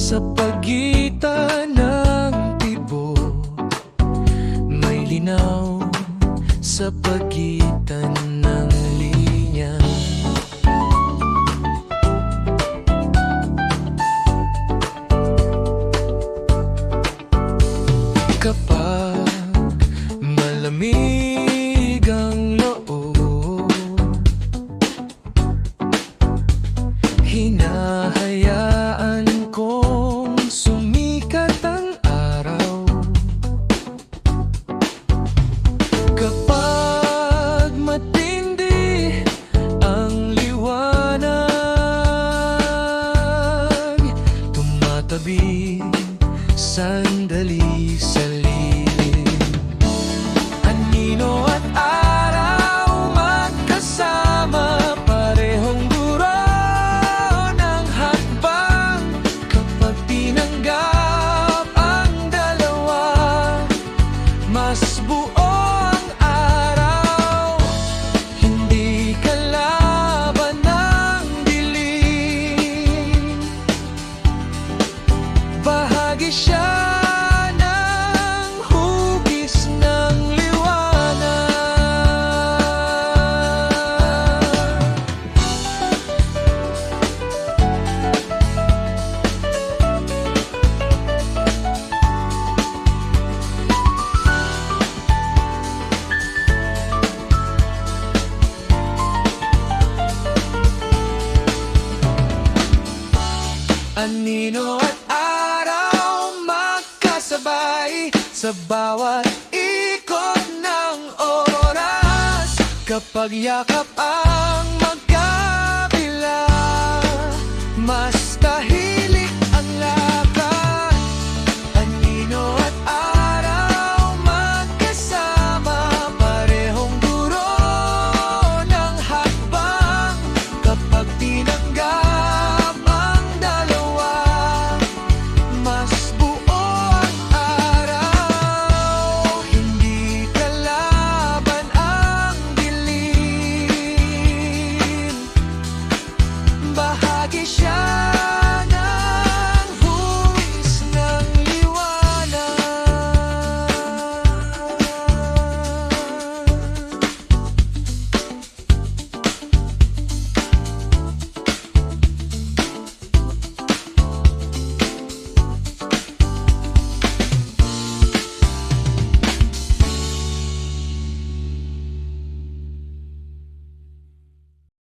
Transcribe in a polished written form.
Sa pagitan ng tibok, may linaw sa pagitan ng linya. Kapag malamig ang loob, hinahayaan kong sumikat ang araw. Kapag matindi ang liwanag, tumatabi sandali sa lilim. Anino at araw magkasama, parehong duro ng hakbang. Kapag tinanggap ang dalawa, mas buo ang araw. Hindi kalaban ng dilim, bahagi siya ng hugis ng liwanag. Anino at araw magkasabay sa bawat ikot ng oras. Kapag yakap ang magkabila, mas tahimik